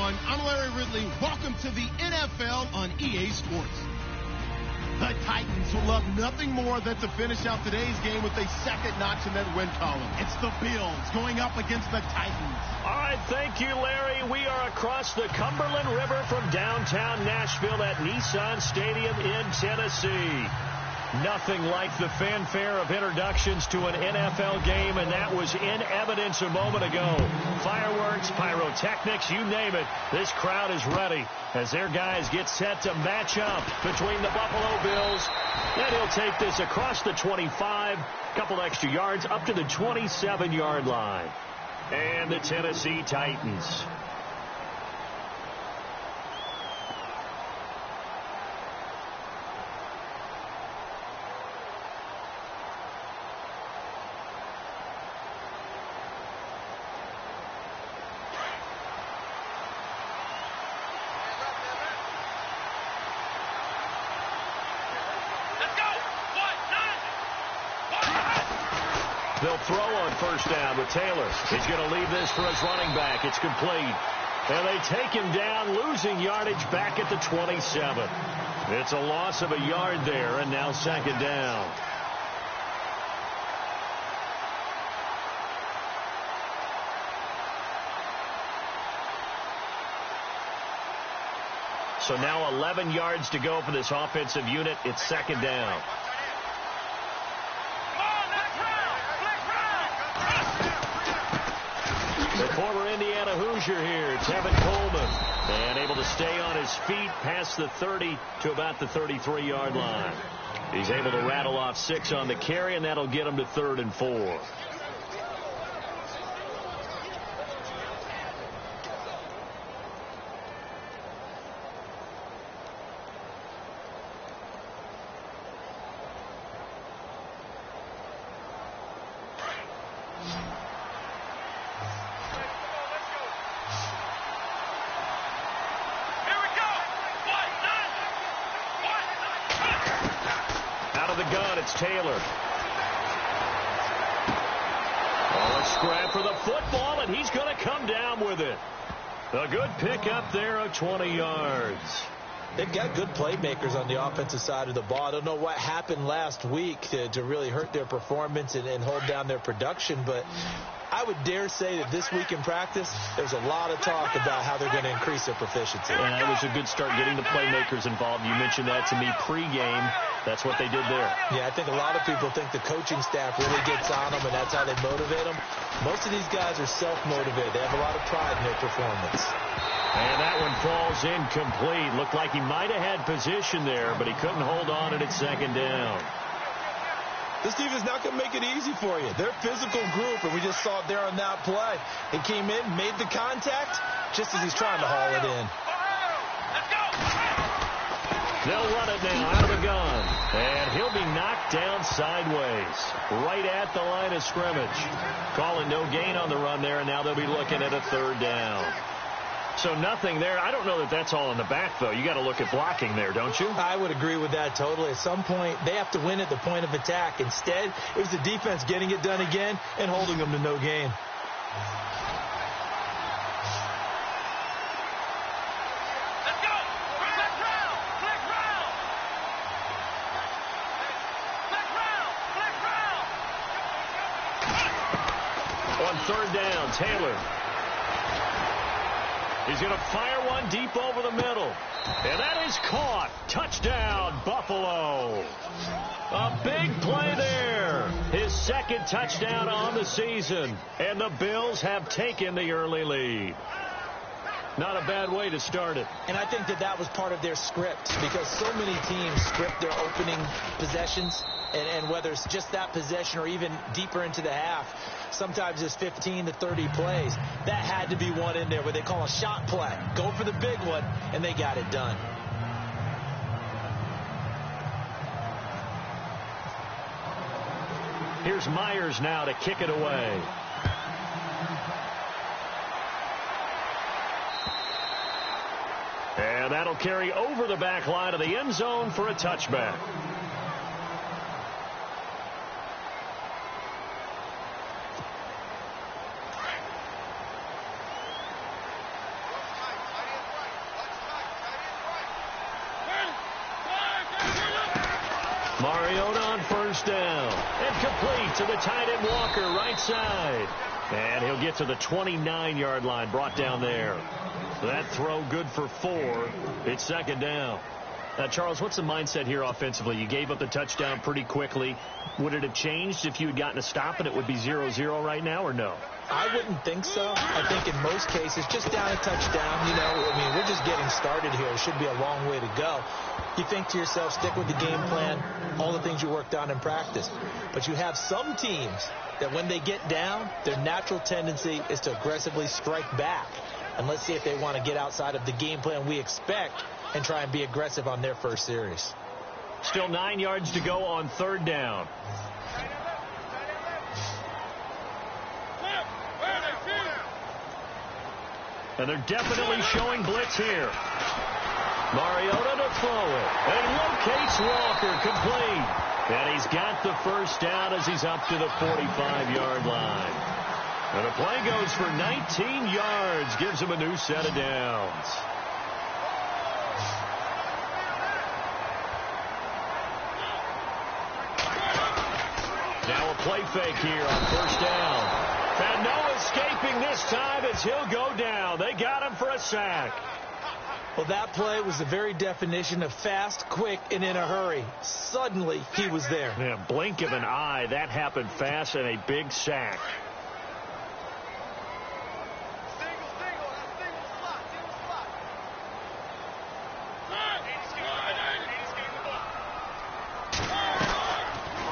everyone. I'm Larry Ridley. Welcome to the NFL on EA Sports. The Titans will love nothing more than to finish out today's game with a second notch in their win column. It's the Bills going up against the Titans. All right, thank you, Larry. We are across the Cumberland River from downtown Nashville at Nissan Stadium in Tennessee. Nothing like the fanfare of introductions to an NFL game, and that was in evidence a moment ago. Fireworks, pyrotechnics, you name it. This crowd is ready as their guys get set to match up between the Buffalo Bills. And he'll take this across the 25, couple extra yards, up to the 27-yard line. And the Tennessee Titans. They'll throw on first down with Taylor. He's going to leave this for his running back. It's complete. And they take him down, losing yardage back at the 27. It's a loss of a yard there, and now second down. So now 11 yards to go for this offensive unit. It's second down. The former Indiana Hoosier here, Tevin Coleman, and able to stay on his feet past the 30 to about the 33-yard line. He's able to rattle off 6 on the carry, and that'll get him to 3rd and 4. It's Taylor. Oh, a scrap for the football, and he's going to come down with it. A good pickup there of 20 yards. They've got good playmakers on the offensive side of the ball. I don't know what happened last week to really hurt their performance and hold down their production, but I would dare say that this week in practice, there's a lot of talk about how they're going to increase their proficiency. And it was a good start getting the playmakers involved. You mentioned that to me pregame. That's what they did there. Yeah, I think a lot of people think the coaching staff really gets on them, and that's how they motivate them. Most of these guys are self-motivated. They have a lot of pride in their performance. And that one falls incomplete. Looked like he might have had position there, but he couldn't hold on, and it's second down. This defense is not going to make it easy for you. They're a physical group, and we just saw it there on that play. He came in, made the contact, just as he's trying to haul it in. They'll run it now out of the gun. And he'll be knocked down sideways, right at the line of scrimmage. Calling no gain on the run there, and now they'll be looking at a 3rd down. So nothing there. I don't know that that's all in the back, though. You got to look at blocking there, don't you? I would agree with that totally. At some point, they have to win at the point of attack. Instead, it was the defense getting it done again and holding them to no gain. Let's go! Flick round! Flick round! Flick round! Flick round! On 3rd down, Taylor. He's going to fire one deep over the middle. And that is caught. Touchdown, Buffalo. A big play there. His 2nd touchdown on the season. And the Bills have taken the early lead. Not a bad way to start it. And I think that was part of their script, because so many teams script their opening possessions, and whether it's just that possession or even deeper into the half, sometimes it's 15 to 30 plays. That had to be one in there where they call a shot play. Go for the big one, and they got it done. Here's Myers now to kick it away. And that'll carry over the back line of the end zone for a touchback. Mariota on first down. And complete to the tight end Walker, right side. And he'll get to the 29-yard line, brought down there. That throw good for 4. It's second down. Charles, what's the mindset here offensively? You gave up the touchdown pretty quickly. Would it have changed if you had gotten a stop and it would be 0-0 right now, or no? I wouldn't think so. I think in most cases, just down a touchdown, we're just getting started here. It should be a long way to go. You think to yourself, stick with the game plan, all the things you worked on in practice. But you have some teams that when they get down, their natural tendency is to aggressively strike back. And let's see if they want to get outside of the game plan we expect and try and be aggressive on their first series. Still 9 yards to go on third down. And they're definitely showing blitz here. Mariota to throw it. And locates Walker, complete. And he's got the first down as he's up to the 45-yard line. And the play goes for 19 yards, gives him a new set of downs. Now a play fake here on first down. And no escaping this time as he'll go down. They got him for a sack. Well, that play was the very definition of fast, quick, and in a hurry. Suddenly, he was there. Yeah, blink of an eye. That happened fast and a big sack.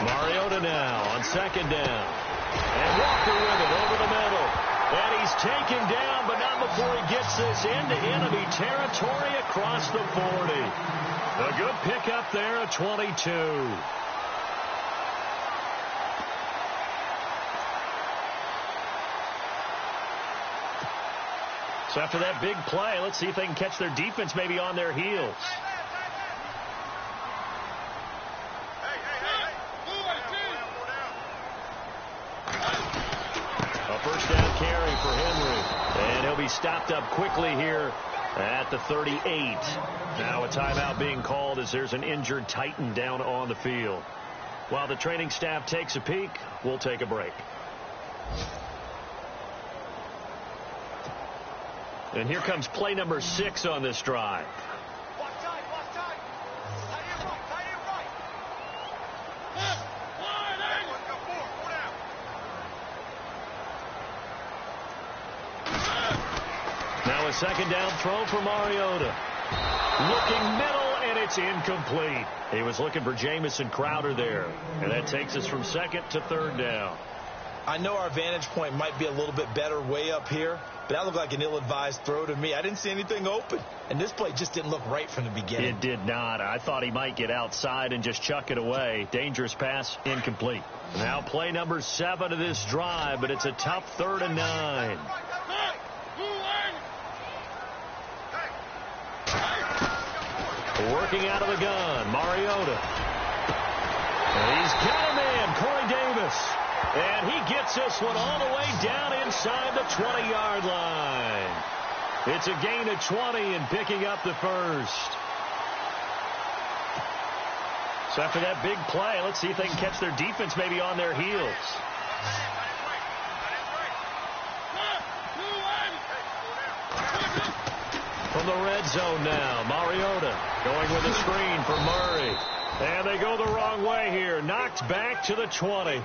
Mariota now on second down. And Walker with it over the middle. And he's taken down, but not before he gets this into enemy territory across the 40. A good pickup there at 22. So after that big play, let's see if they can catch their defense maybe on their heels. First down carry for Henry. And he'll be stopped up quickly here at the 38. Now a timeout being called as there's an injured Titan down on the field. While the training staff takes a peek, we'll take a break. And here comes play number 6 on this drive. Now a second down throw for Mariota. Looking middle, and it's incomplete. He was looking for Jamison Crowder there. And that takes us from second to third down. I know our vantage point might be a little bit better way up here, but that looked like an ill-advised throw to me. I didn't see anything open. And this play just didn't look right from the beginning. It did not. I thought he might get outside and just chuck it away. Dangerous pass, incomplete. Now play number 7 of this drive, but it's a tough 3rd and 9. Working out of the gun, Mariota. And he's got a man, Corey Davis. And he gets this one all the way down inside the 20-yard line. It's a gain of 20 and picking up the first. So after that big play, let's see if they can catch their defense maybe on their heels. From the red zone now, Mariota going with a screen for Murray. And they go the wrong way here. Knocked back to the 20.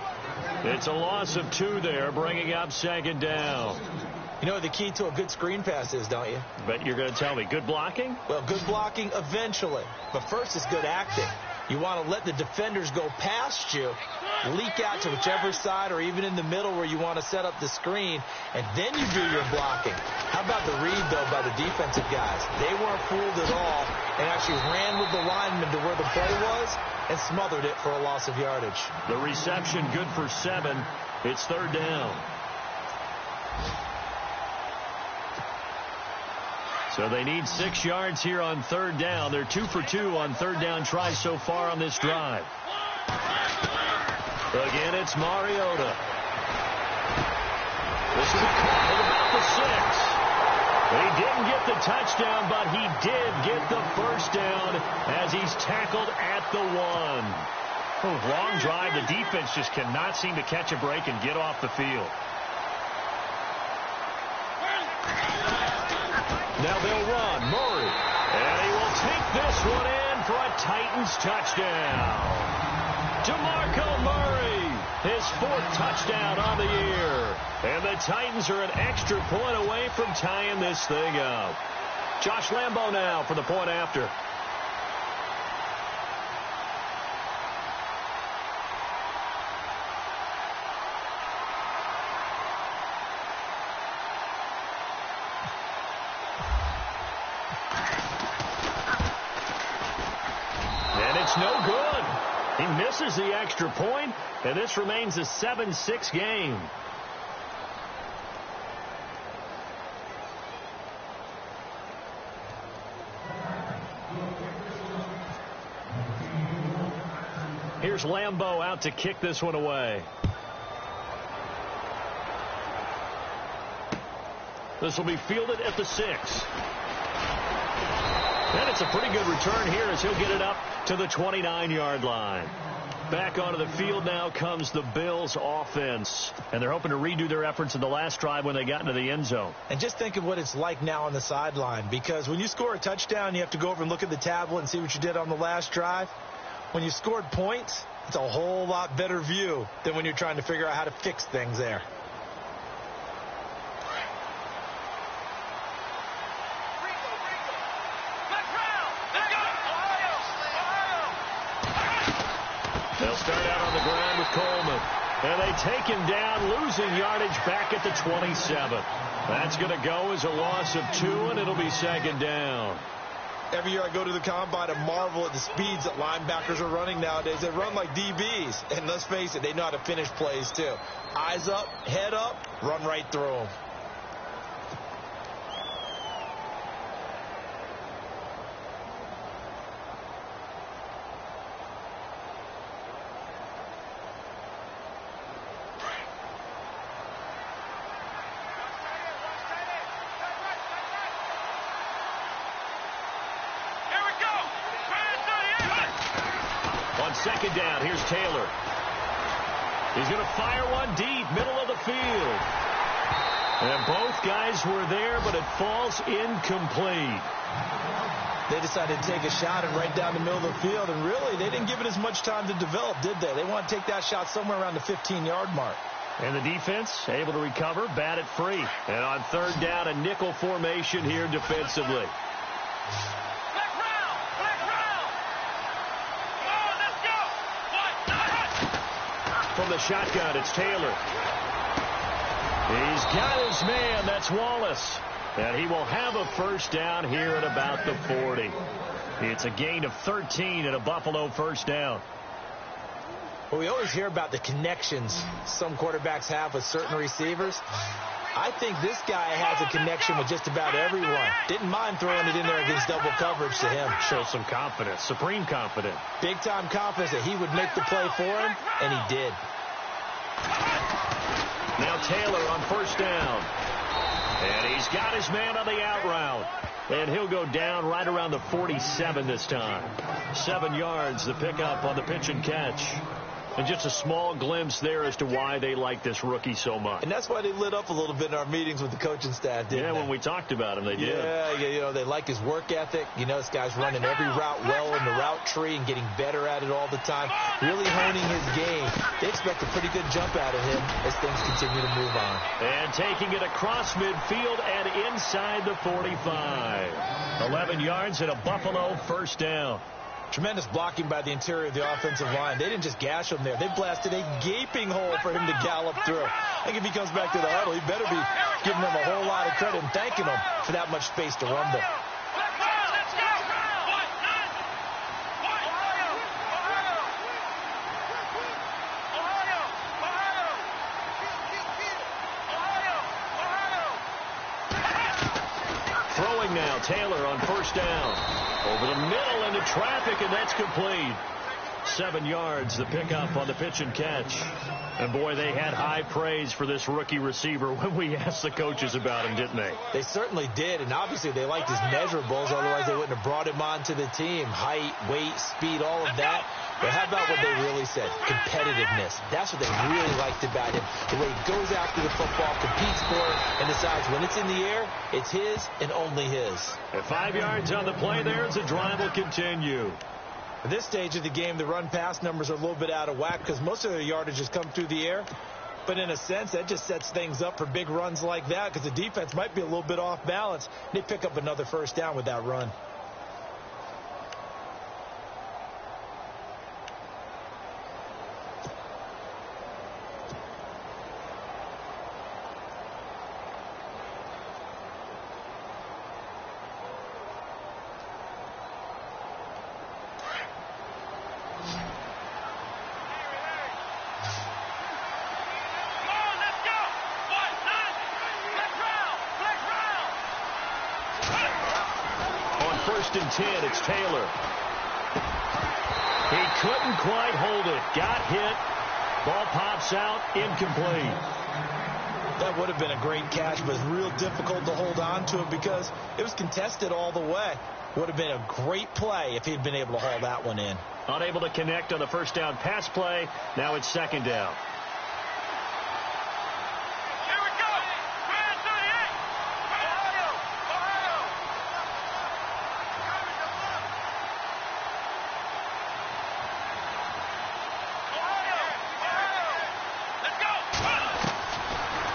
It's a loss of 2 there, bringing up second down. You know what the key to a good screen pass is, don't you? But you're going to tell me, good blocking? Well, good blocking eventually. But first is good acting. You want to let the defenders go past you, leak out to whichever side or even in the middle where you want to set up the screen, and then you do your blocking. How about the read, though, by the defensive guys? They weren't fooled at all and actually ran with the lineman to where the play was and smothered it for a loss of yardage. The reception good for 7. It's 3rd down. So they need 6 yards here on 3rd down. They're 2 for 2 on 3rd down tries so far on this drive. Again, it's Mariota. This is caught at about the 6. He didn't get the touchdown, but he did get the first down as he's tackled at the 1. Long drive. The defense just cannot seem to catch a break and get off the field. Now they'll run. Murray. And he will take this one in for a Titans touchdown. DeMarco Murray, his 4th touchdown on the year. And the Titans are an extra point away from tying this thing up. Josh Lambo now for the point after. No good. He misses the extra point, and this remains a 7-6 game. Here's Lambo out to kick this one away. This will be fielded at the 6. And it's a pretty good return here as he'll get it up to the 29-yard line. Back onto the field now comes the Bills offense. And they're hoping to redo their efforts in the last drive when they got into the end zone. And just think of what it's like now on the sideline. Because when you score a touchdown, you have to go over and look at the tablet and see what you did on the last drive. When you scored points, it's a whole lot better view than when you're trying to figure out how to fix things there. Coleman. And they take him down, losing yardage back at the 27. That's going to go as a loss of 2, and it'll be 2nd down. Every year I go to the combine and marvel at the speeds that linebackers are running nowadays. They run like DBs. And let's face it, they know how to finish plays too. Eyes up, head up, run right through them. Second down, here's Taylor. He's going to fire one deep, middle of the field. And both guys were there, but it falls incomplete. They decided to take a shot and right down the middle of the field, and really, they didn't give it as much time to develop, did they? They want to take that shot somewhere around the 15-yard mark. And the defense able to recover, bat it free. And on 3rd down, a nickel formation here defensively. From the shotgun, it's Taylor. He's got his man. That's Wallace. And he will have a 1st down here at about the 40. It's a gain of 13 and a Buffalo 1st down. Well, we always hear about the connections some quarterbacks have with certain receivers. I think this guy has a connection with just about everyone. Didn't mind throwing it in there against double coverage to him. Shows some confidence, supreme confidence. Big-time confidence that he would make the play for him, and he did. Now Taylor on 1st down. And he's got his man on the out route. And he'll go down right around the 47 this time. 7 yards, the pickup on the pitch and catch. And just a small glimpse there as to why they like this rookie so much. And that's why they lit up a little bit in our meetings with the coaching staff, didn't they? Yeah, when we talked about him, they did. Yeah, you know, they like his work ethic. You know, this guy's running every route well in the route tree and getting better at it all the time. Really honing his game. They expect a pretty good jump out of him as things continue to move on. And taking it across midfield and inside the 45. 11 yards and a Buffalo 1st down. Tremendous blocking by the interior of the offensive line. They didn't just gash him there. They blasted a gaping hole for him to gallop through. I think if he comes back to the huddle, he better be giving them a whole lot of credit and thanking them for that much space to rumble. Throwing now, Taylor on 1st down. Over the middle into traffic, and that's complete. 7 yards, the pickup on the pitch and catch. And, boy, they had high praise for this rookie receiver when we asked the coaches about him, didn't they? They certainly did, and obviously they liked his measurables. Otherwise, they wouldn't have brought him onto the team. Height, weight, speed, all of that. But how about what they really said? Competitiveness. That's what they really liked about him. The way he goes after the football, competes for it, and decides when it's in the air, it's his and only his. At 5 yards on the play there as the drive will continue. At this stage of the game, the run-pass numbers are a little bit out of whack because most of their yardage has come through the air. But in a sense, that just sets things up for big runs like that because the defense might be a little bit off balance. They pick up another first down with that run. First and 10, it's Taylor. He couldn't quite hold it. Got hit. Ball pops out, incomplete. That would have been a great catch, but it's real difficult to hold on to it because it was contested all the way. Would have been a great play if he'd been able to haul that one in. Unable to connect on the first down pass play. Now it's second down.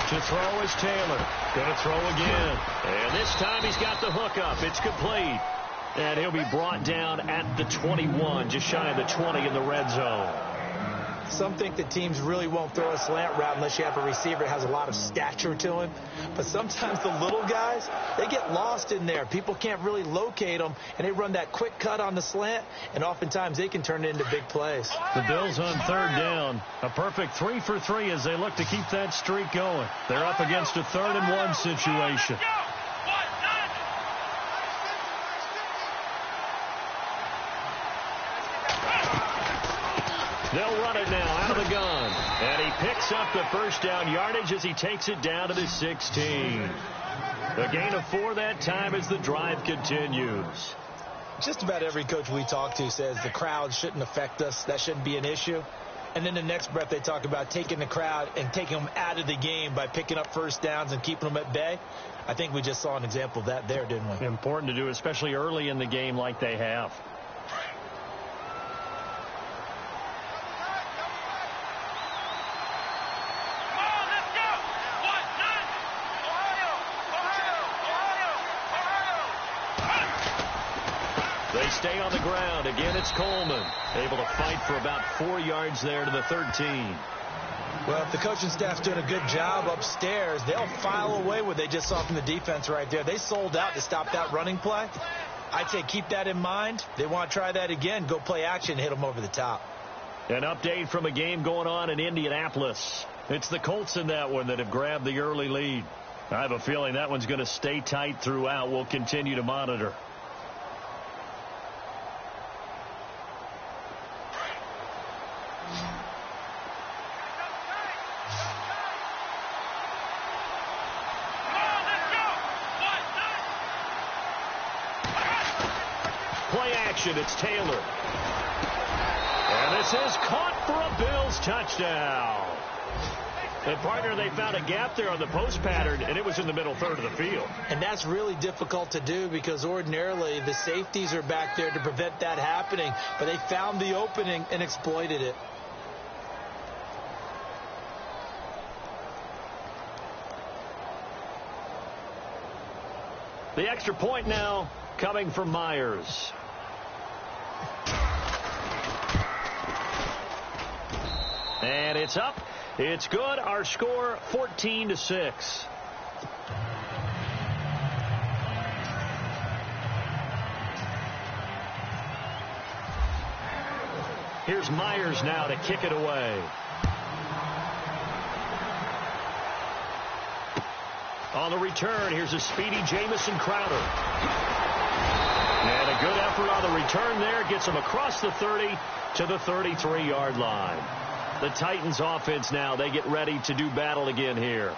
To throw is Taylor. Going to throw again. And this time he's got the hook up. It's complete. And he'll be brought down at the 21, just shy of the 20 in the red zone. Some think that teams really won't throw a slant route unless you have a receiver that has a lot of stature to him. But sometimes the little guys, they get lost in there. People can't really locate them, and they run that quick cut on the slant, and oftentimes they can turn it into big plays. The Bills on third down. A perfect 3 for 3 as they look to keep that streak going. They're up against a 3rd and 1 situation. They'll run it now out of the gun. And he picks up the first down yardage as he takes it down to the 16. A gain of 4 that time as the drive continues. Just about every coach we talk to says the crowd shouldn't affect us. That shouldn't be an issue. And then the next breath they talk about taking the crowd and taking them out of the game by picking up first downs and keeping them at bay. I think we just saw an example of that there, didn't we? Important to do, especially early in the game like they have. They stay on the ground. Again, it's Coleman. Able to fight for about 4 yards there to the 13. Well, if the coaching staff's doing a good job upstairs, they'll file away what they just saw from the defense right there. They sold out to stop that running play. I'd say keep that in mind. They want to try that again. Go play action, hit them over the top. An update from a game going on in Indianapolis. It's the Colts in that one that have grabbed the early lead. I have a feeling that one's going to stay tight throughout. We'll continue to monitor. Play action, it's Taylor. And this is caught for a Bills touchdown. And, partner, they found a gap there on the post pattern, and it was in the middle third of the field. And that's really difficult to do because ordinarily the safeties are back there to prevent that happening. But they found the opening and exploited it. The extra point now coming from Myers. And it's up. It's good. Our score 14-6. Here's Myers now to kick it away. On the return, here's a speedy Jamison Crowder. And a good effort on the return there. Gets them across the 30 to the 33-yard line. The Titans offense now, they get ready to do battle again here.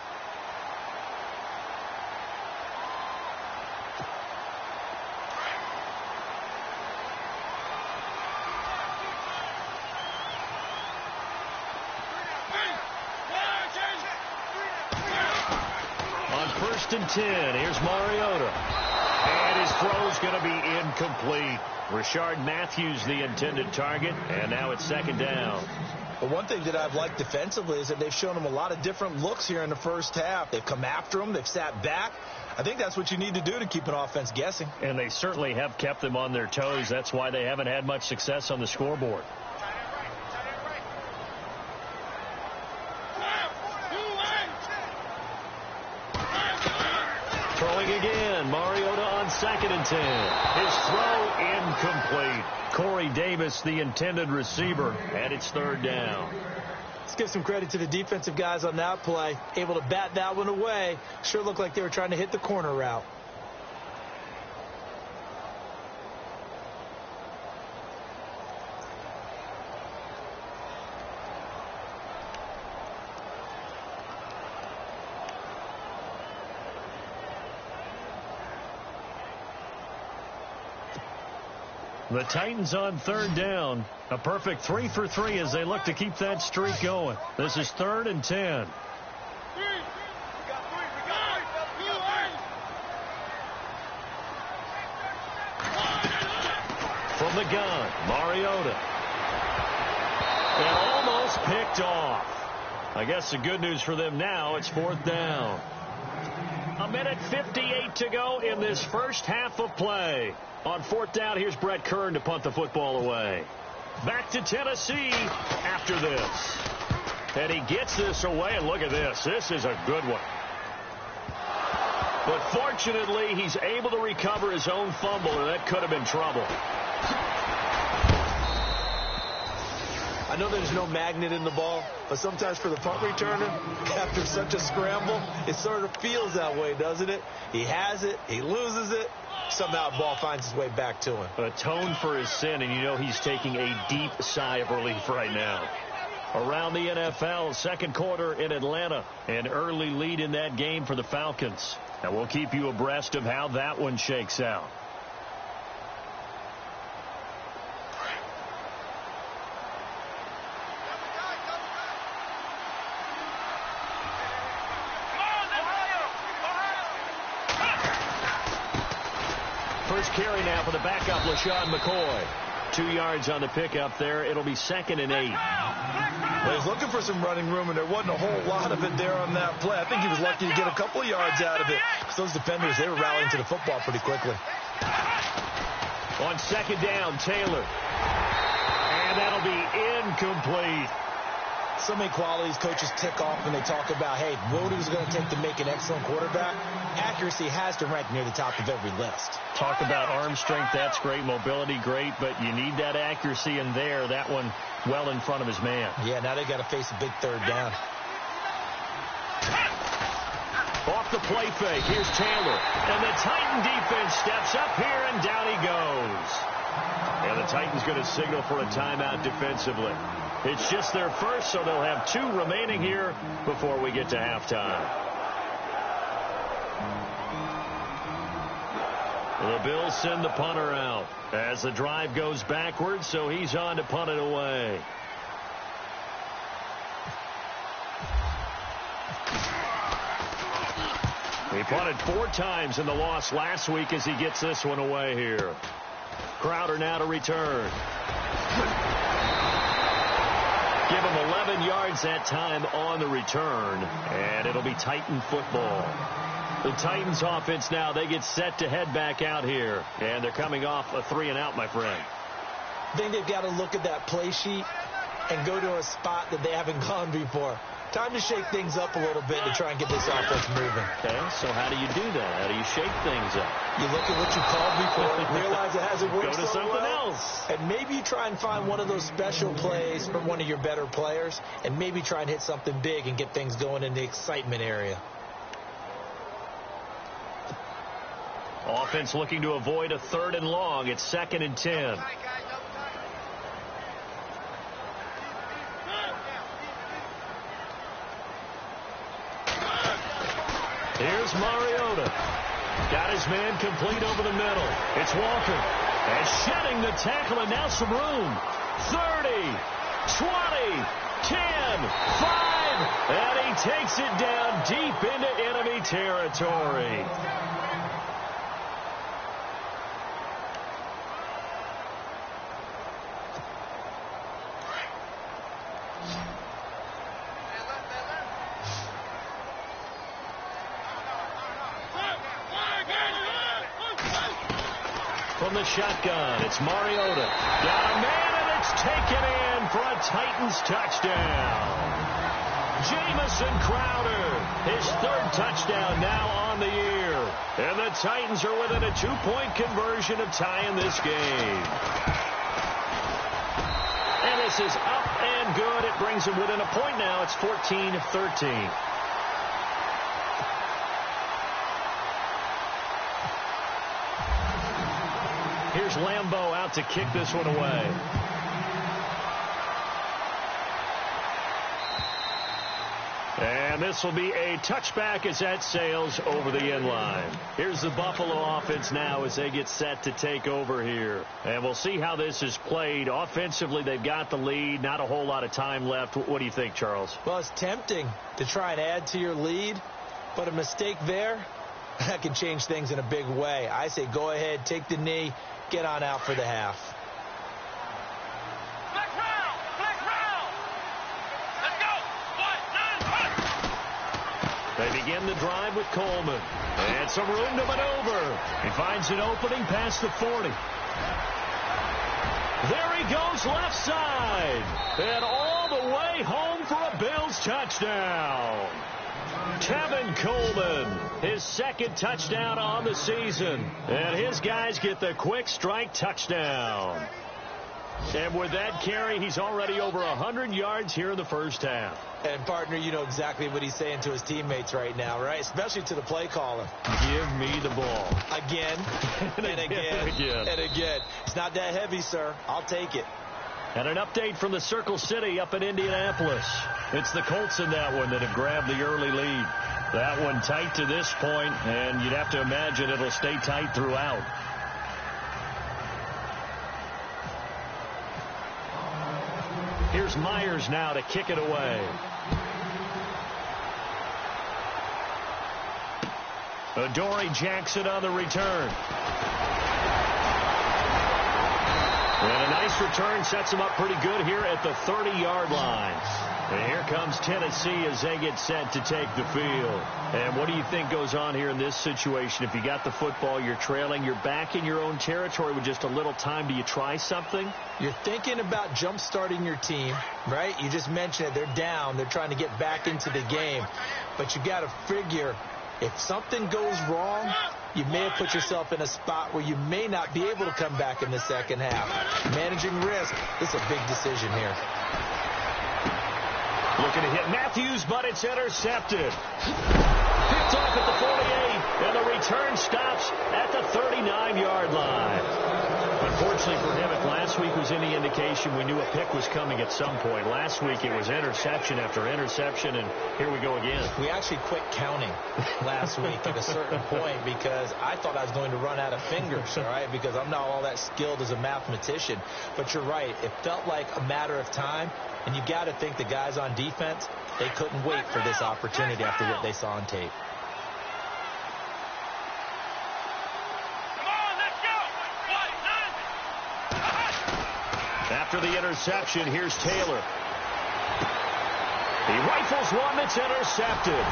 On 1st and 10, here's Mariota. And his throw's going to be incomplete. Rashard Matthews, the intended target, and now it's 2nd down. But one thing that I've liked defensively is that they've shown him a lot of different looks here in the first half. They've come after him. They've sat back. I think that's what you need to do to keep an offense guessing. And they certainly have kept them on their toes. That's why they haven't had much success on the scoreboard. Throwing again. Mariota on 2nd and 10. His throw incomplete. Corey Davis, the intended receiver, and it's 3rd down. Let's give some credit to the defensive guys on that play. Able to bat that one away. Sure looked like they were trying to hit the corner route. The Titans on 3rd down. A perfect 3 for 3 as they look to keep that streak going. This is 3rd and 10. From the gun, Mariota. And almost picked off. I guess the good news for them now, it's 4th down. 1:58 to go in this first half of play. On 4th down, here's Brett Kern to punt the football away. Back to Tennessee after this. And he gets this away, and look at this. This is a good one. But fortunately, he's able to recover his own fumble, and that could have been trouble. I know there's no magnet in the ball, but sometimes for the punt returner, after such a scramble, it sort of feels that way, doesn't it? He has it, he loses it, somehow the ball finds its way back to him. Atone for his sin, and you know he's taking a deep sigh of relief right now. Around the NFL, 2nd quarter in Atlanta, an early lead in that game for the Falcons. And we'll keep you abreast of how that one shakes out. First carry now for the backup, LaShawn McCoy. 2 yards on the pickup there. It'll be 2nd and 8. Well, he's looking for some running room, and there wasn't a whole lot of it there on that play. I think he was lucky to get a couple of yards out of it. Because those defenders, they were rallying to the football pretty quickly. On 2nd down, Taylor. And that'll be incomplete. So many qualities coaches tick off when they talk about, hey, what is it going to take to make an excellent quarterback? Accuracy has to rank near the top of every list. Talk about arm strength, that's great. Mobility, great. But you need that accuracy in there. That one well in front of his man. Yeah, now they got to face a big 3rd down. Off the play fake, here's Taylor. And the Titan defense steps up here, and down he goes. And the Titans going to signal for a timeout defensively. It's just their first, so they'll have 2 remaining here before we get to halftime. The Bills send the punter out as the drive goes backwards, so he's on to punt it away. He punted 4 times in the loss last week as he gets this one away here. Crowder now to return. Give him 11 yards that time on the return, and it'll be Titan football. The Titans offense now, they get set to head back out here, and they're coming off a 3-and-out, my friend. I think they've got to look at that play sheet and go to a spot that they haven't gone before. Time to shake things up a little bit to try and get this offense moving. Okay, so how do you do that? How do you shake things up? You look at what you called before, realize it hasn't worked Go to so something well, else. and maybe you try and find one of those special plays from one of your better players, and maybe try and hit something big and get things going in the excitement area. Offense looking to avoid a 3rd and long. It's 2nd and 10. Here's Mariota. Got his man complete over the middle. It's Walker. And shedding the tackle, and now some room. 30, 20, 10, 5. And he takes it down deep into enemy territory. From the shotgun, it's Mariota. Got a man, and it's taken in for a Titans touchdown. Jamison Crowder, his 3rd touchdown now on the year. And the Titans are within a 2-point conversion of tying this game. And this is up and good. It brings them within a point now. It's 14-13. Here's Lambeau out to kick this one away. And this will be a touchback as that sails over the end line. Here's the Buffalo offense now as they get set to take over here. And we'll see how this is played. Offensively, they've got the lead. Not a whole lot of time left. What do you think, Charles? Well, it's tempting to try and add to your lead, but a mistake there, that can change things in a big way. I say go ahead, take the knee, get on out for the half. They begin the drive with Coleman. And some room to maneuver. He finds an opening past the 40. There he goes left side. And all the way home for a Bills touchdown. Tevin Coleman, his 2nd touchdown on the season. And his guys get the quick strike touchdown. And with that carry, he's already over 100 yards here in the first half. And, partner, you know exactly what he's saying to his teammates right now, right? Especially to the play caller. Give me the ball. Again, and again, and again. It's not that heavy, sir. I'll take it. And an update from the Circle City up in Indianapolis. It's the Colts in that one that have grabbed the early lead. That one tight to this point, and you'd have to imagine it'll stay tight throughout. Here's Myers now to kick it away. Adoree Jackson on the return. And a nice return sets him up pretty good here at the 30-yard line. And here comes Tennessee as they get set to take the field. And what do you think goes on here in this situation? If you got the football, you're trailing, you're back in your own territory with just a little time. Do you try something? You're thinking about jump-starting your team, right? You just mentioned it. They're down. They're trying to get back into the game. But you got to figure if something goes wrong, you may have put yourself in a spot where you may not be able to come back in the second half. Managing risk, this is a big decision here. Looking to hit Matthews, but it's intercepted. Picked off at the 48, and the return stops at the 39-yard line. Unfortunately for him, if last week was any indication, we knew a pick was coming at some point. Last week it was interception after interception, and here we go again. We actually quit counting last week at a certain point because I thought I was going to run out of fingers, all right, because I'm not all that skilled as a mathematician. But you're right. It felt like a matter of time, and you got to think the guys on defense, they couldn't wait for this opportunity after what they saw on tape. After the interception, here's Taylor. He rifles one that's intercepted.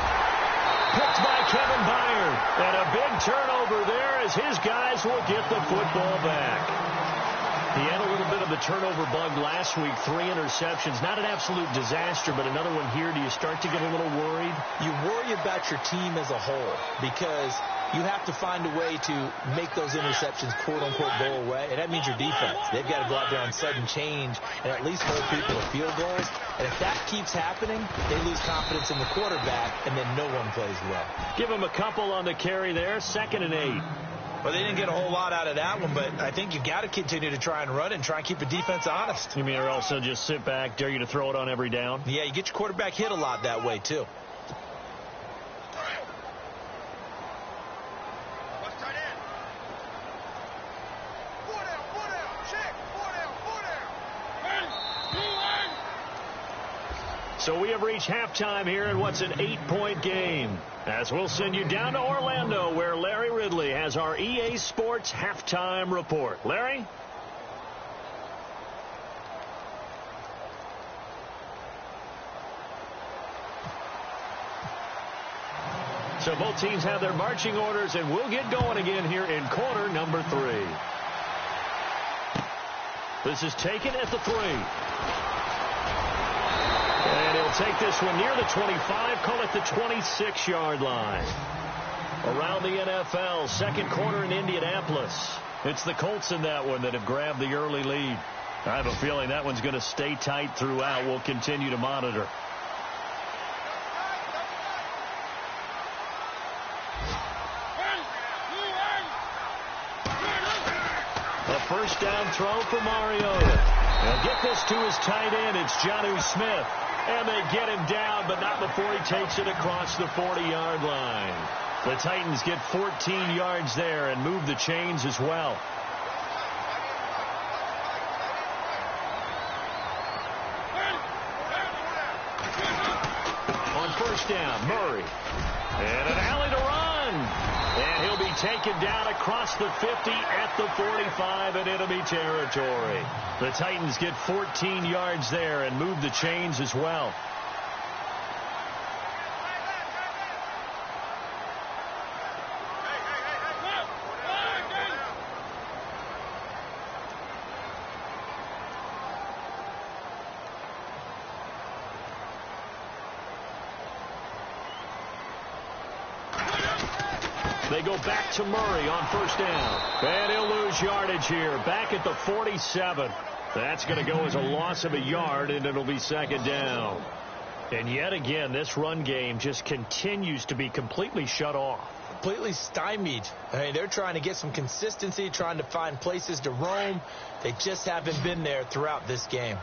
Picked by Kevin Byard. And a big turnover there as his guys will get the football back. He had a little bit of the turnover bug last week. 3 interceptions. Not an absolute disaster, but another one here. Do you start to get a little worried? You worry about your team as a whole because you have to find a way to make those interceptions, quote-unquote, go away. And that means your defense. They've got to go out there on sudden change and at least hold people to field goals. And if that keeps happening, they lose confidence in the quarterback, and then no one plays well. Give him a couple on the carry there. 2nd and 8. Well, they didn't get a whole lot out of that one, but I think you got to continue to try and run and try and keep the defense honest. You mean or also just sit back, dare you to throw it on every down? Yeah, you get your quarterback hit a lot that way, too. So we have reached halftime here in what's an 8-point game. As we'll send you down to Orlando, where Larry Ridley has our EA Sports halftime report. Larry? So both teams have their marching orders, and we'll get going again here in quarter number 3. This is taken at the 3. And he'll take this one near the 25, call it the 26-yard line. Around the NFL, second quarter in Indianapolis. It's the Colts in that one that have grabbed the early lead. I have a feeling that one's going to stay tight throughout. We'll continue to monitor. A first down throw for Mariota. He'll get this to his tight end. It's Jonnu Smith. And they get him down, but not before he takes it across the 40-yard line. The Titans get 14 yards there and move the chains as well. On first down, Murray. And an alley to run. And he'll be taken down across the 50 at the 45 in enemy territory. The Titans get 14 yards there and move the chains as well. They go back to Murray on first down. And he'll lose yardage here. Back at the 47. That's going to go as a loss of a yard, and it'll be second down. And yet again, this run game just continues to be completely shut off. Completely stymied. I mean, they're trying to get some consistency, trying to find places to roam. They just haven't been there throughout this game.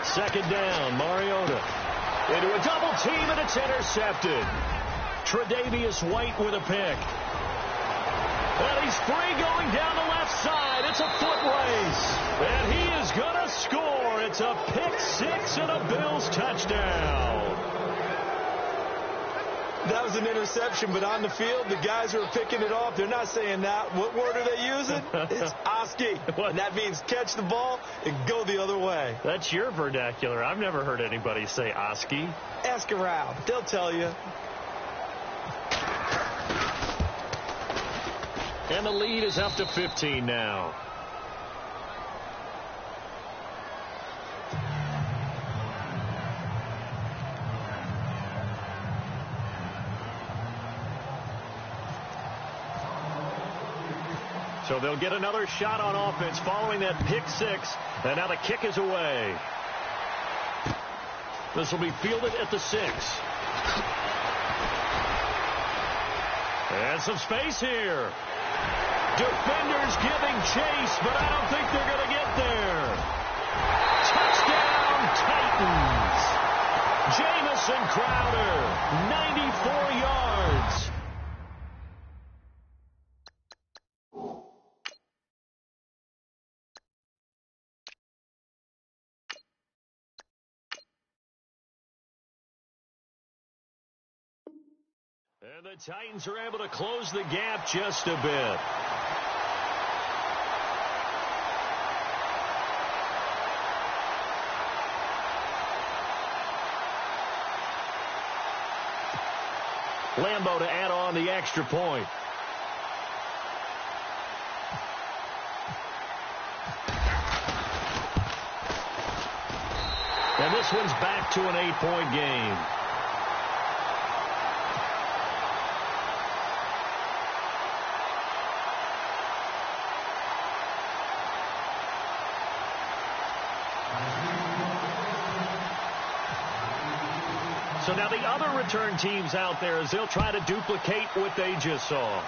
Second down, Mariota. Into a double team, and it's intercepted. Tre'Davious White with a pick. And he's free going down the left side. It's a foot race. And he is going to score. It's a pick six and a Bills touchdown. That was an interception, but on the field, the guys who are picking it off, they're not saying that. What word are they using? It's Oski. And that means catch the ball and go the other way. That's your vernacular. I've never heard anybody say Oski. Ask around. They'll tell you. And the lead is up to 15 now. So they'll get another shot on offense following that pick six. And now the kick is away. This will be fielded at the 6. And some space here. Defenders giving chase, but I don't think they're going to get there. Touchdown, Titans. Jamison Crowder, 94 yards. And the Titans are able to close the gap just a bit. Lambeau to add on the extra point. And this one's back to an 8-point game. So now the other return teams out there as they'll try to duplicate what they just saw.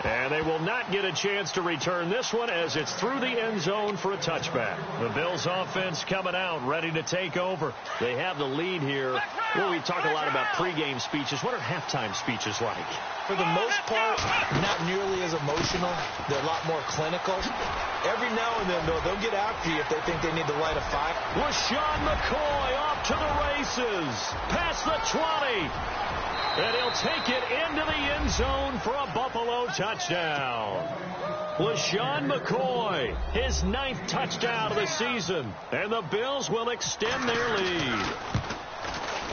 And they will not get a chance to return this one as it's through the end zone for a touchback. The Bills offense coming out, ready to take over. They have the lead here. Well, we talk a lot about pregame speeches. What are halftime speeches like? For the most part, not nearly as emotional. They're a lot more clinical. Every now and then, though, they'll get after you if they think they need to light a fire. LaShawn McCoy off to the races. Past the 20. And he'll take it into the end zone for a Buffalo touchdown. LaShawn McCoy, his 9th touchdown of the season. And the Bills will extend their lead.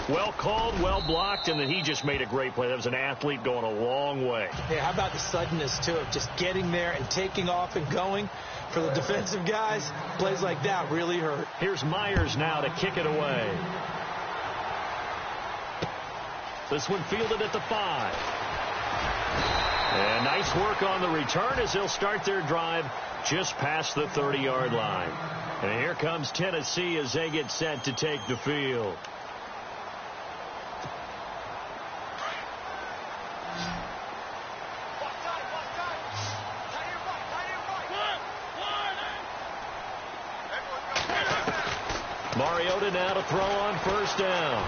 Well called, well blocked, and then he just made a great play. That was an athlete going a long way. Yeah, how about the suddenness, too, of just getting there and taking off and going? For the defensive guys, plays like that really hurt. Here's Myers now to kick it away. This one fielded at the 5. And nice work on the return as they'll start their drive just past the 30-yard line. And here comes Tennessee as they get set to take the field. Mariota now to throw on first down.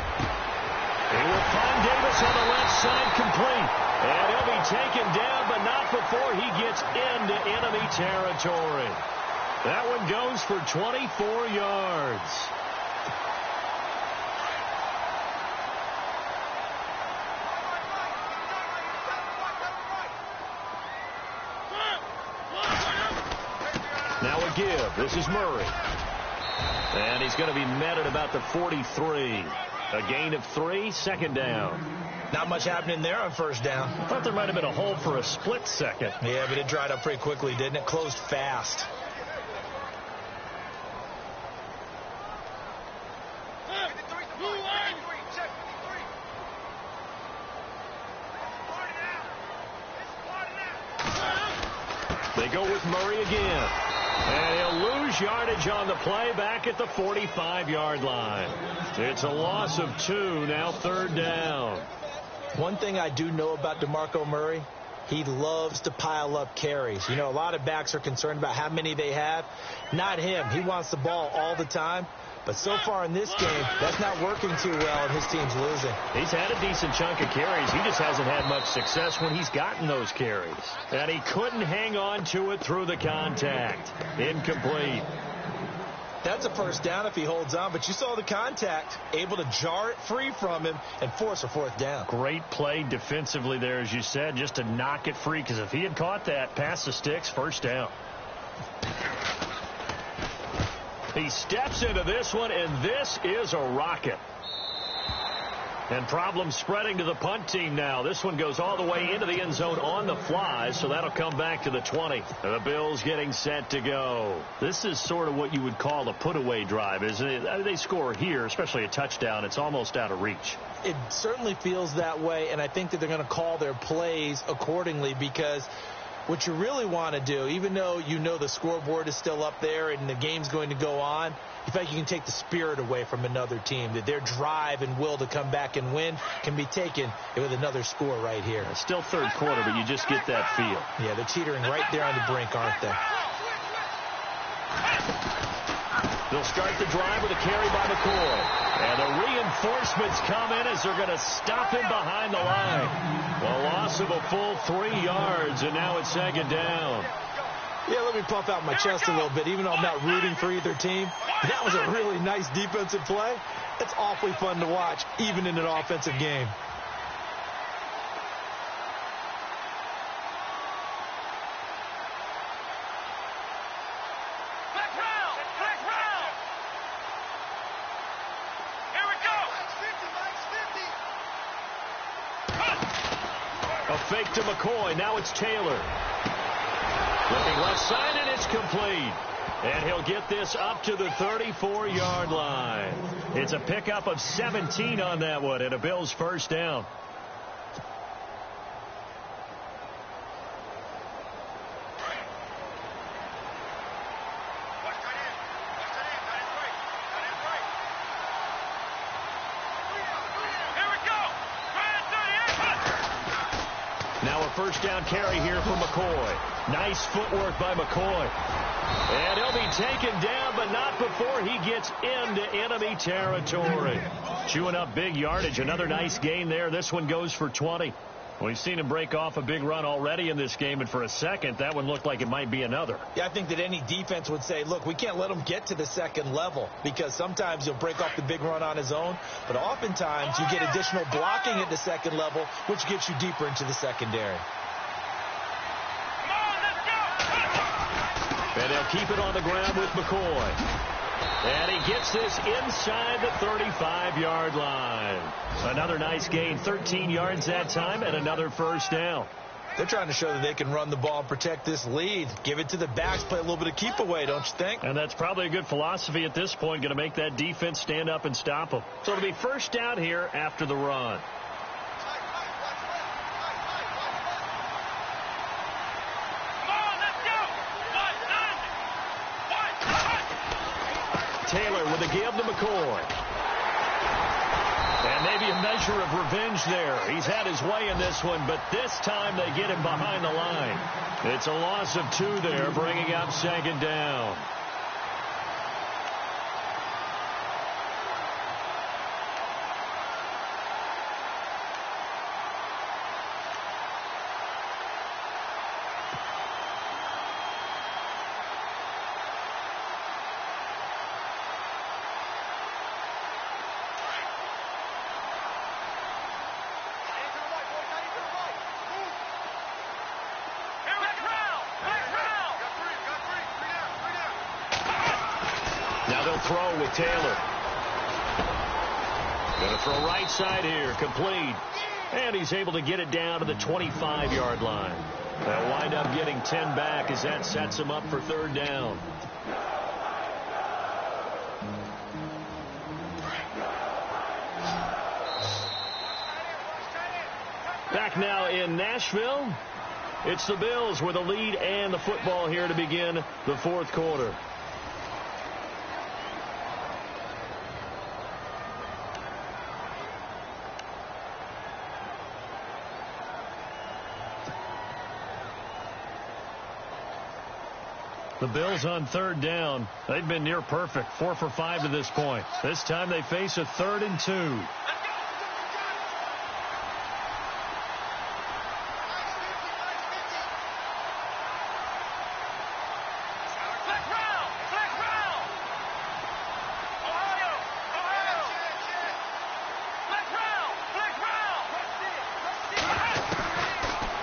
He will find Davis on the left side complete. And he'll be taken down, but not before he gets into enemy territory. That one goes for 24 yards. Now a give. This is Murray. And he's going to be met at about the 43. A gain of 3, second down. Not much happening there on first down. I thought there might have been a hole for a split second. Yeah, but it dried up pretty quickly, didn't it? Closed fast. They go with Murray again. And he'll lose yardage on the play back at the 45-yard line. It's a loss of 2, now third down. One thing I do know about DeMarco Murray, he loves to pile up carries. You know, a lot of backs are concerned about how many they have. Not him. He wants the ball all the time. But so far in this game, that's not working too well, and his team's losing. He's had a decent chunk of carries. He just hasn't had much success when he's gotten those carries. And he couldn't hang on to it through the contact. Incomplete. That's a first down if he holds on, but you saw the contact, able to jar it free from him and force a fourth down. Great play defensively there, as you said, just to knock it free, because if he had caught that, past the sticks, first down. He steps into this one, and this is a rocket. And problems spreading to the punt team now. This one goes all the way into the end zone on the fly, so that'll come back to the 20. The Bills getting set to go. This is sort of what you would call a put-away drive, isn't it? They score here, especially a touchdown. It's almost out of reach. It certainly feels that way, and I think that they're going to call their plays accordingly, because what you really want to do, even though you know the scoreboard is still up there and the game's going to go on, you feel like you can take the spirit away from another team, that their drive and will to come back and win can be taken with another score right here. It's still third quarter, but you just get that feel. Yeah, they're teetering right there on the brink, aren't they? They'll start the drive with a carry by McCoy. And the reinforcements come in as they're going to stop him behind the line. A loss of a full 3 yards, and now it's second down. Yeah, let me puff out my chest a little bit. Even though I'm not rooting for either team, that was a really nice defensive play. It's awfully fun to watch, even in an offensive game. A fake to McCoy. Now it's Taylor. Looking left side, and it's complete. And he'll get this up to the 34-yard line. It's a pickup of 17 on that one, and a Bills first down. first down carry here for McCoy. Nice footwork by McCoy. And he'll be taken down, but not before he gets into enemy territory. Chewing up big yardage. Another nice gain there. This one goes for 20. We've seen him break off a big run already in this game, and for a second, that one looked like it might be another. Yeah, I think that any defense would say, look, we can't let him get to the second level, because sometimes he'll break off the big run on his own, but oftentimes you get additional blocking at the second level, which gets you deeper into the secondary. And they'll keep it on the ground with McCoy. And he gets this inside the 35-yard line. Another nice gain, 13 yards that time, and another first down. They're trying to show that they can run the ball and protect this lead. Give it to the backs, play a little bit of keep away, don't you think? And that's probably a good philosophy at this point, going to make that defense stand up and stop them. So it'll be first down here after the run. Taylor with a give to McCoy. And maybe a measure of revenge there. He's had his way in this one, but this time they get him behind the line. It's a loss of 2 there, bringing up second down. Now they'll throw with Taylor. Going to throw right side here, complete. And he's able to get it down to the 25-yard line. They'll wind up getting 10 back as that sets him up for third down. Back now in Nashville. It's the Bills with a lead and the football here to begin the fourth quarter. The Bills on third down. They've been near perfect, 4 for 5 to this point. This time they face a 3rd and 2.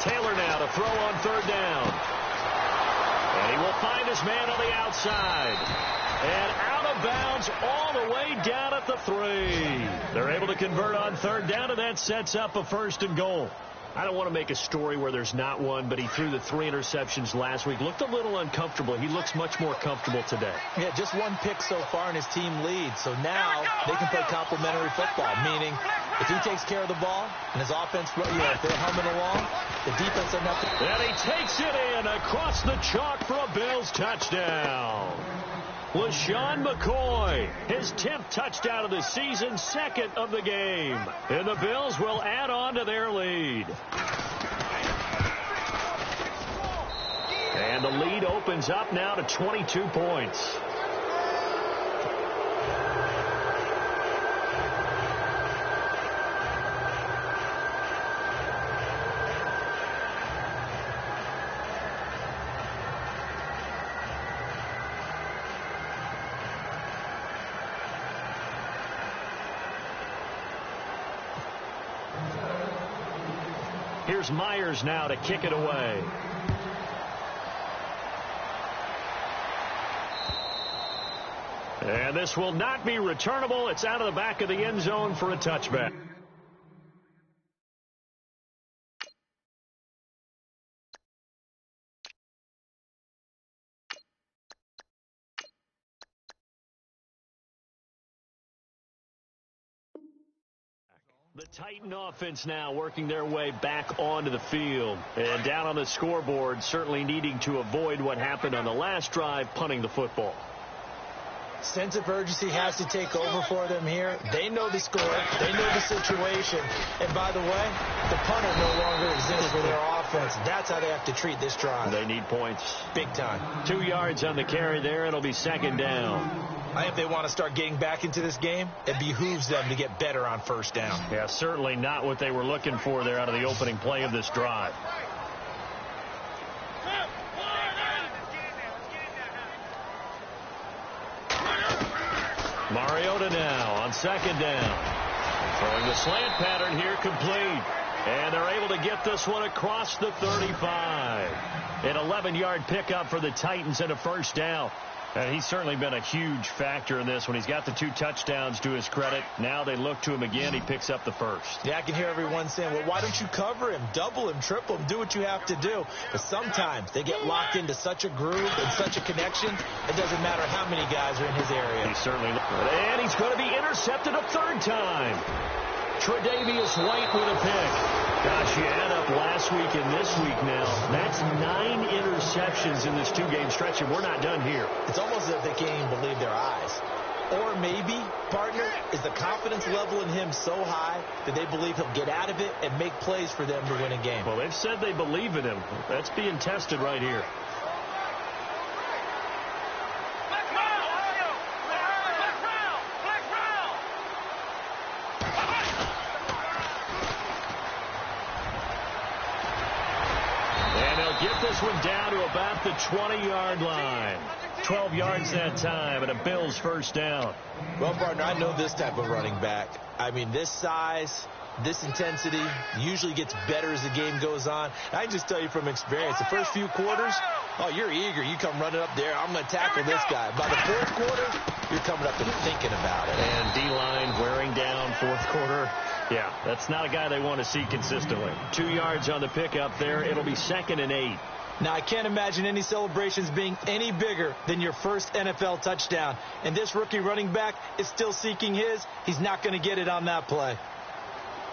Taylor now to throw on third down. And he will find his man on the outside. And out of bounds all the way down at the 3. They're able to convert on third down, and that sets up a 1st and goal. I don't want to make a story where there's not one, but he threw the 3 interceptions last week. Looked a little uncomfortable. He looks much more comfortable today. Yeah, just 1 pick so far, and his team leads. So now they can play complementary football, meaning if he takes care of the ball and his offense, if they're humming along, the defense doesn't have to. And he takes it in across the chalk for a Bills touchdown. LaShawn McCoy, his 10th touchdown of the season, 2nd of the game. And the Bills will add on to their lead. And the lead opens up now to 22 points. Here's Myers now to kick it away. And this will not be returnable. It's out of the back of the end zone for a touchback. The Titan offense now working their way back onto the field. And down on the scoreboard, certainly needing to avoid what happened on the last drive, punting the football. Sense of urgency has to take over for them here. They know the score. They know the situation. And by the way, the punter no longer exists for their offense. offense. That's how they have to treat this drive. They need points. Big time. 2 yards on the carry there. It'll be second down. I think if they want to start getting back into this game, it behooves them to get better on first down. Yeah, certainly not what they were looking for there out of the opening play of this drive. Mariota now on second down. Throwing the slant pattern here, complete. And they're able to get this one across the 35. An 11-yard pickup for the Titans and a first down. And he's certainly been a huge factor in this when he's got the 2 touchdowns to his credit. Now they look to him again. He picks up the first. Yeah, I can hear everyone saying, well, why don't you cover him, double him, triple him, do what you have to do. But sometimes they get locked into such a groove and such a connection, it doesn't matter how many guys are in his area. He certainly. And he's going to be intercepted a third time. Tre'Davious White with a pick. Gosh, you add up last week and this week now. That's 9 interceptions in this 2-game stretch, and we're not done here. It's almost as if they can't even believe their eyes. Or maybe, partner, is the confidence level in him so high that they believe he'll get out of it and make plays for them to win a game. Well, they've said they believe in him. That's being tested right here. Get this one down to about the 20-yard line. 12 yards that time, and a Bills first down. Well, partner, I know this type of running back. I mean, this size, this intensity usually gets better as the game goes on. I can just tell you from experience, the first few quarters, oh, you're eager. You come running up there. I'm going to tackle this guy. By the fourth quarter, you're coming up and thinking about it. And D-line wearing down fourth quarter. Yeah, that's not a guy they want to see consistently. 2 yards on the pickup there. It'll be second and 8. Now, I can't imagine any celebrations being any bigger than your first NFL touchdown. And this rookie running back is still seeking his. He's not going to get it on that play.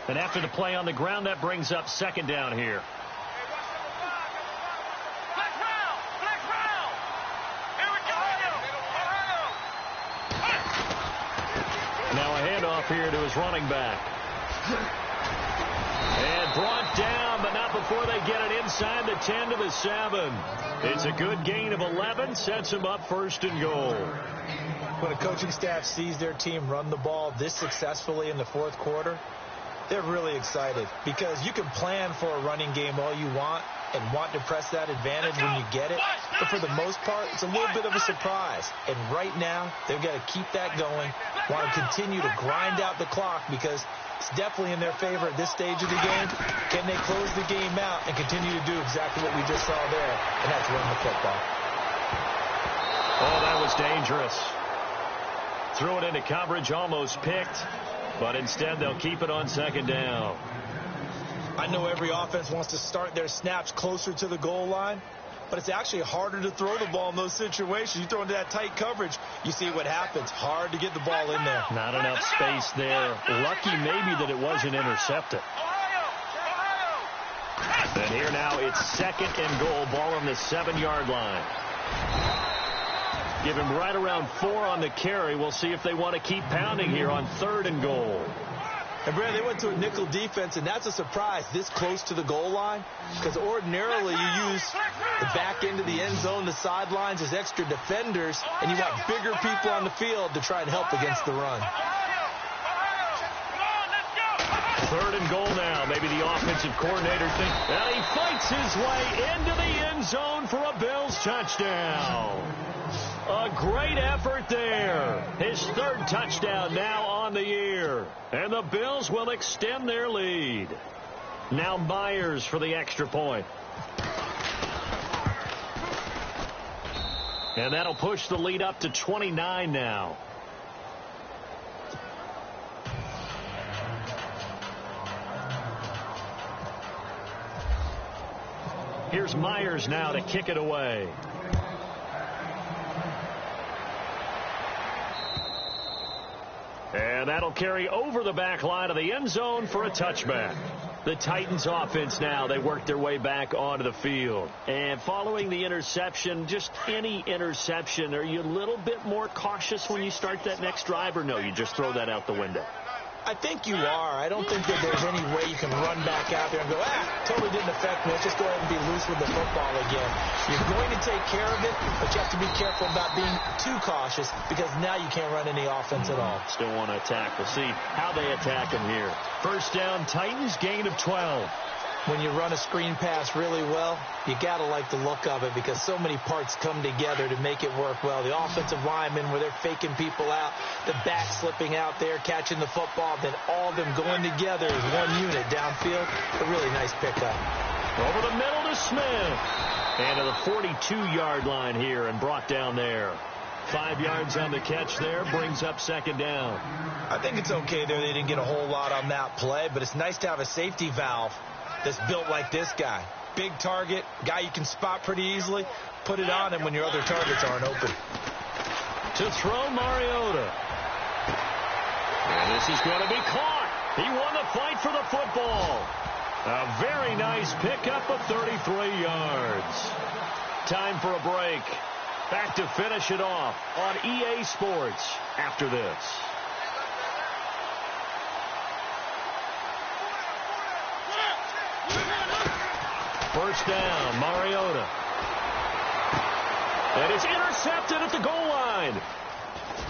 And after the play on the ground, that brings up second down here. Now a handoff here to his running back. And brought down, but not before they get it inside the 10 to the 7. It's a good gain of 11, sets him up first and goal. When a coaching staff sees their team run the ball this successfully in the fourth quarter, they're really excited because you can plan for a running game all you want and want to press that advantage when you get it. But for the most part, it's a little bit of a surprise. And right now, they've got to keep that going, want to continue to grind out the clock because it's definitely in their favor at this stage of the game. Can they close the game out and continue to do exactly what we just saw there, and that's run the football. Oh, that was dangerous. Threw it into coverage, almost picked, but instead they'll keep it on second down. I know every offense wants to start their snaps closer to the goal line, but it's actually harder to throw the ball in those situations. You throw into that tight coverage, you see what happens. Hard to get the ball in there. Not enough space there. Lucky maybe that it wasn't intercepted. And here now it's second and goal. Ball on the 7-yard line. Give him right around 4 on the carry. We'll see if they want to keep pounding here on third and goal. And, Brad, they went to a nickel defense, and that's a surprise this close to the goal line because ordinarily you use the back end of the end zone, the sidelines as extra defenders, and you want bigger people on the field to try and help against the run. Third and goal now. Maybe the offensive coordinator thinks, well, he fights his way into the end zone for a Bills touchdown. A great effort there. His third touchdown now on the year. And the Bills will extend their lead. Now Myers for the extra point. And that'll push the lead up to 29 now. Here's Myers now to kick it away. And that'll carry over the back line of the end zone for a touchback. The Titans offense now, they work their way back onto the field. And following the interception, just any interception, are you a little bit more cautious when you start that next drive, or no, you just throw that out the window? I think you are. I don't think that there's any way you can run back out there and go, totally didn't affect me. Let's just go ahead and be loose with the football again. You're going to take care of it, but you have to be careful about being too cautious because now you can't run any offense at all. Still want to attack. We'll see how they attack him here. First down, Titans, gain of 12. When you run a screen pass really well, you got to like the look of it because so many parts come together to make it work well. The offensive linemen, where they're faking people out, the back slipping out there, catching the football, then all of them going together as one unit downfield. A really nice pickup. Over the middle to Smith. And to the 42-yard line here and brought down there. 5 yards on the catch there, brings up second down. I think it's okay there. They didn't get a whole lot on that play, but it's nice to have a safety valve that's built like this guy. Big target, guy you can spot pretty easily. Put it on him when your other targets aren't open. To throw, Mariota. And this is going to be caught. He won the fight for the football. A very nice pickup of 33 yards. Time for a break. Back to finish it off on EA Sports after this. First down, Mariota. And it's intercepted at the goal line.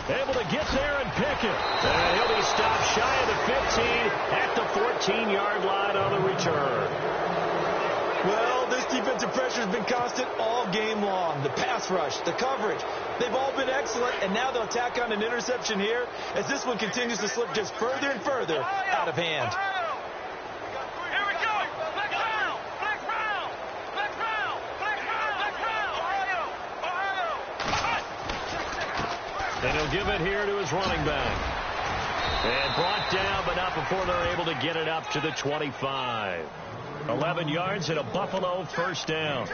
Able to get there and pick it. And he'll be stopped shy of the 15 at the 14-yard line on the return. Well, this defensive pressure has been constant all game long. The pass rush, the coverage, they've all been excellent, and now they'll tack on an interception here as this one continues to slip just further and further out of hand. And he'll give it here to his running back. And brought down, but not before they're able to get it up to the 25. 11 yards and a Buffalo first down.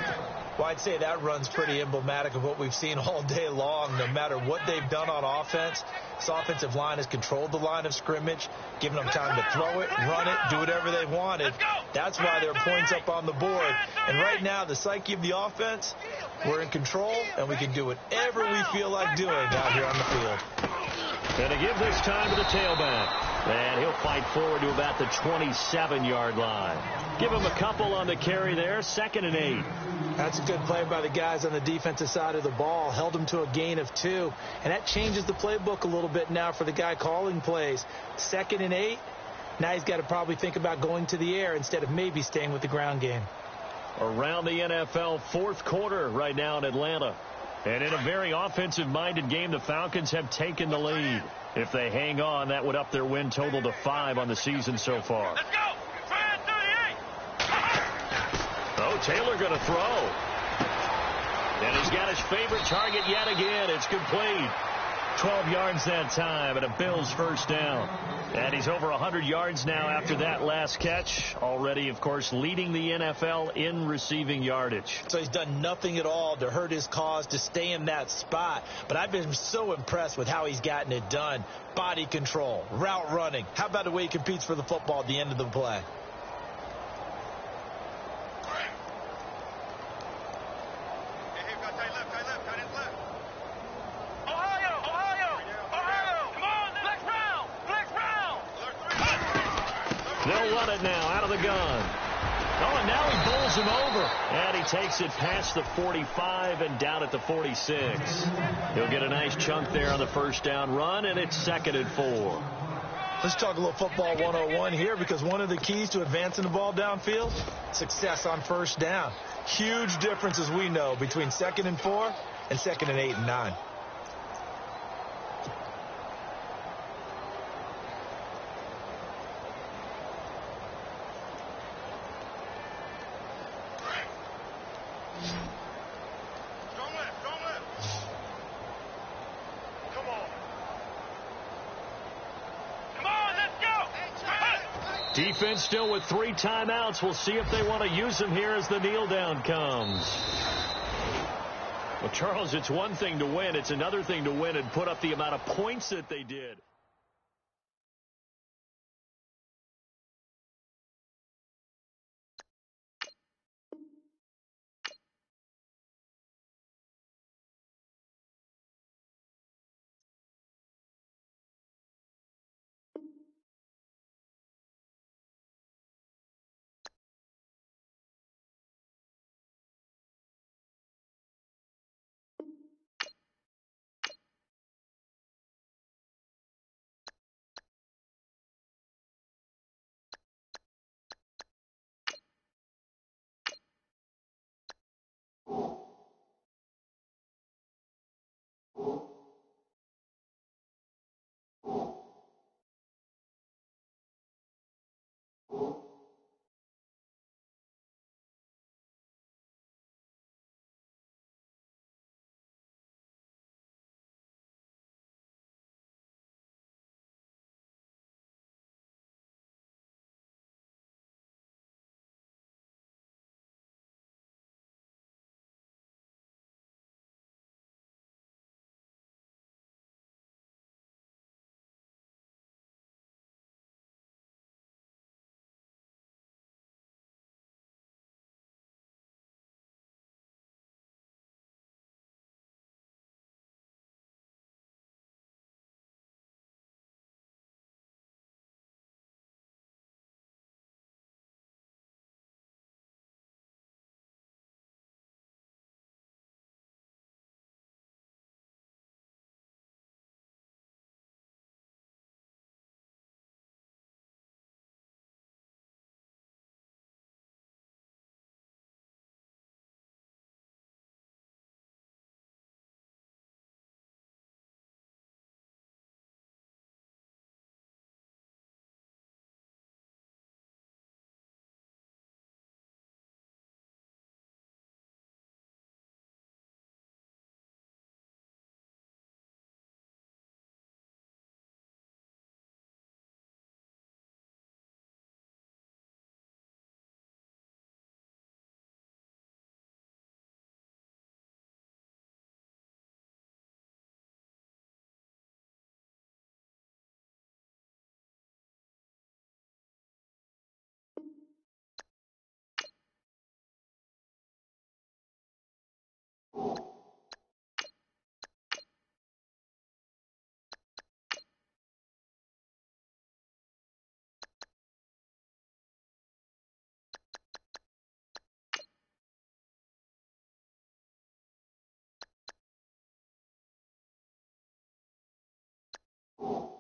Well, I'd say that run's pretty emblematic of what we've seen all day long. No matter what they've done on offense, this offensive line has controlled the line of scrimmage, given them time to throw it, run it, do whatever they wanted. That's why there are points up on the board. And right now, the psyche of the offense, we're in control, and we can do whatever we feel like doing out here on the field. And to give this time to the tailback. And he'll fight forward to about the 27-yard line. Give him a couple on the carry there, 2nd and 8. That's a good play by the guys on the defensive side of the ball. Held him to a gain of 2. And that changes the playbook a little bit now for the guy calling plays. 2nd and 8. Now he's got to probably think about going to the air instead of maybe staying with the ground game. Around the NFL, 4th quarter right now in Atlanta. And in a very offensive-minded game, the Falcons have taken the lead. If they hang on, that would up their win total to 5 on the season so far. Let's go! 38! Oh, Taylor going to throw. And he's got his favorite target yet again. It's complete. 12 yards that time, and a Bills first down. And he's over 100 yards now after that last catch. Already, of course, leading the NFL in receiving yardage. So he's done nothing at all to hurt his cause, to stay in that spot. But I've been so impressed with how he's gotten it done. Body control, route running. How about the way he competes for the football at the end of the play? They'll run it now out of the gun. Oh, and now he bowls him over. And he takes it past the 45 and down at the 46. He'll get a nice chunk there on the first down run, and it's 2nd and 4. Let's talk a little football 101 here, because one of the keys to advancing the ball downfield, success on first down. Huge difference, as we know, between 2nd and 4 and 2nd and 8 and 9. Defense still with 3 timeouts. We'll see if they want to use them here as the kneel down comes. Well, Charles, it's one thing to win. It's another thing to win and put up the amount of points that they did. go!